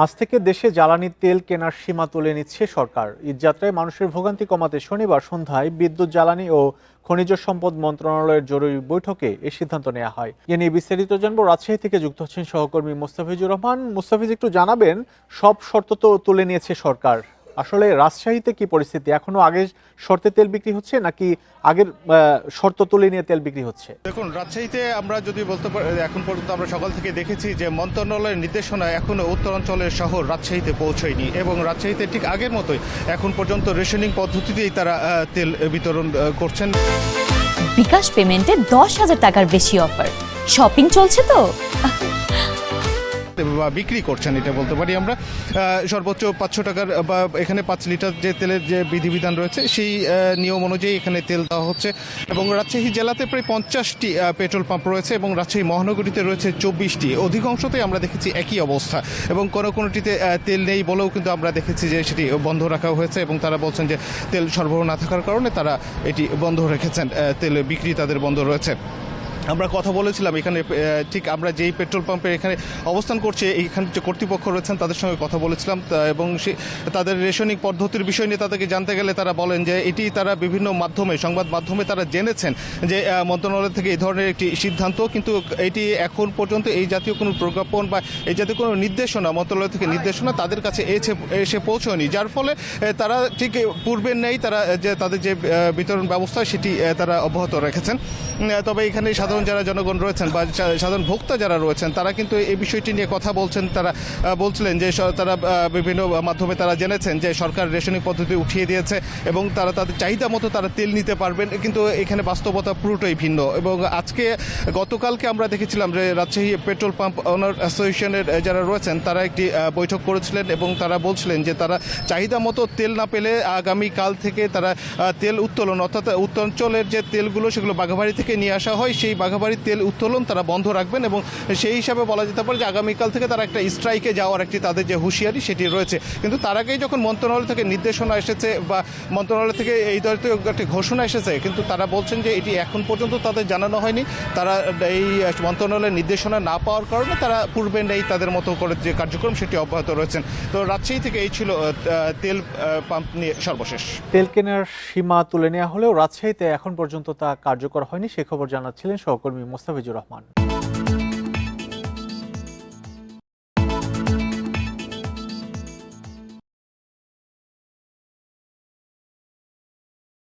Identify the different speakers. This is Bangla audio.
Speaker 1: আজ থেকে দেশে জ্বালানি তেল কেনার সীমা তুলে নিচ্ছে সরকার। ঈদযাত্রায় মানুষের ভোগান্তি কমাতে শনিবার সন্ধ্যায় বিদ্যুৎ, জ্বালানি ও খনিজ সম্পদ মন্ত্রণালয়ের জরুরি বৈঠকে এই সিদ্ধান্ত নেওয়া হয়। এ নিয়ে বিস্তারিত জানবো, রাজশাহী থেকে যুক্ত হচ্ছেন সহকর্মী মোস্তাফিজুর রহমান। মোস্তাফিজ, একটু জানাবেন, সব শর্ত তো তুলে নিয়েছে সরকার, আসলে রাজশাহীতে কি পরিস্থিতি? এখনো আগের শর্তে তেল বিক্রি হচ্ছে নাকি আগের শর্ত তুলে নিয়ে তেল বিক্রি হচ্ছে?
Speaker 2: দেখুন, রাজশাহীতে আমরা যদি বলতে পারি, এখন পর্যন্ত আমরা সকাল থেকে দেখেছি যে মন্ত্রণালয়ের নির্দেশনা এখনো উত্তরাঞ্চলের শহর রাজশাহীতে পৌঁছয়নি এবং রাজশাহীতে ঠিক আগের মতোই এখন পর্যন্ত রেশনিং পদ্ধতিতেই তারা তেল বিতরণ করছেন।
Speaker 3: বিকাশ পেমেন্টে 10,000 টাকার বেশি অফার, শপিং চলছে তো
Speaker 2: বা বিক্রি করছেন, এটা বলতে পারি আমরা। সর্বোচ্চ 500 টাকার বা এখানে 5 লিটার যে তেলের যে বিধিবিধান রয়েছে সেই নিয়ম অনুযায়ী এখানে তেল দেওয়া হচ্ছে। এবং রাজশাহী জেলাতে প্রায় 50টি পেট্রোল পাম্প রয়েছে এবং রাজশাহী মহানগরীতে রয়েছে 24টি। অধিকাংশতেই আমরা দেখেছি একই অবস্থা এবং কোনোটিতে তেল নেই বলেও কিন্তু আমরা দেখেছি যে সেটি বন্ধ রাখা হয়েছে এবং তারা বলছেন যে তেল সরবরাহ না থাকার কারণে তারা এটি বন্ধ রেখেছেন, তেল বিক্রি তাদের বন্ধ রয়েছে। আমরা কথা বলেছিলাম এখানে, ঠিক আমরা যেই পেট্রোল পাম্পের এখানে অবস্থান করছে এইখানে যে কর্তৃপক্ষ রয়েছেন তাদের সঙ্গে কথা বলেছিলাম এবং তাদের রেশনিং পদ্ধতির বিষয় নিয়ে তাদেরকে জানতে গেলে তারা বলেন যে এটি তারা বিভিন্ন মাধ্যমে, সংবাদ মাধ্যমে তারা জেনেছেন যে মন্ত্রণালয় থেকে এই ধরনের একটি সিদ্ধান্ত, কিন্তু এটি এখন পর্যন্ত এই জাতীয় কোনো প্রজ্ঞাপন বা এই জাতীয় কোনো নির্দেশনা, মন্ত্রণালয় থেকে নির্দেশনা তাদের কাছে এসে পৌঁছয়নি, যার ফলে তারা ঠিক পূর্বের নেই তারা যে তাদের যে বিতরণ ব্যবস্থা সেটি তারা অব্যাহত রেখেছেন। তবে এখানে সাধারণ যারা জনগণ রয়েছেন বা সাধারণ ভোক্তা যারা রয়েছেন তারা কিন্তু এই বিষয়টি নিয়ে কথা বলছেন। তারা বলছিলেন যে তারা বিভিন্ন মাধ্যমে তারা জেনেছেন যে সরকার রেশনিং পদ্ধতি উঠিয়ে দিয়েছে এবং তারা তাদের চাহিদা মতো তারা তেল নিতে পারবেন, কিন্তু এখানে বাস্তবতা পুরোটাই ভিন্ন। এবং আজকে গতকালকে আমরা দেখেছিলাম যে রাজশাহী পেট্রোল পাম্প ওনার অ্যাসোসিয়েশনের যারা রয়েছেন তারা একটি বৈঠক করেছিলেন এবং তারা বলছিলেন যে তারা চাহিদা মতো তেল না পেলে আগামীকাল থেকে তারা তেল উত্তোলন, অর্থাৎ উত্তরাঞ্চলের যে তেলগুলো সেগুলো বাঘাবাড়ি থেকে নিয়ে আসা হয় সেই বাঘাবাড়ির তেল উত্তোলন তারা বন্ধ রাখবেন এবং সেই হিসাবে বলা যেতে পারে যে আগামীকাল থেকে তারা একটা স্ট্রাইকে যাওয়ার একটি তাদের যে হুঁশিয়ারি সেটি রয়েছে। কিন্তু তার আগেই যখন মন্ত্রণালয় থেকে নির্দেশনা এসেছে বা মন্ত্রণালয় থেকে এই ধরনের একটি ঘোষণা এসেছে, কিন্তু তারা বলছেন যে এটি এখন পর্যন্ত তাদের জানানো হয়নি। তারা এই মন্ত্রণালয়ের নির্দেশনা না পাওয়ার কারণে তারা পূর্বে নেই তাদের মতো করে যে কার্যক্রম সেটি অব্যাহত রয়েছেন। তো রাজশাহী থেকে এই ছিল তেল পাম্প নিয়ে সর্বশেষ।
Speaker 1: তেল কেনার সীমা তুলে নেওয়া হলেও রাজশাহীতে এখন পর্যন্ত তা কার্যকর হয়নি, সে খবর জানাচ্ছিলেন সহকর্মী মোস্তাফিজুর রহমান।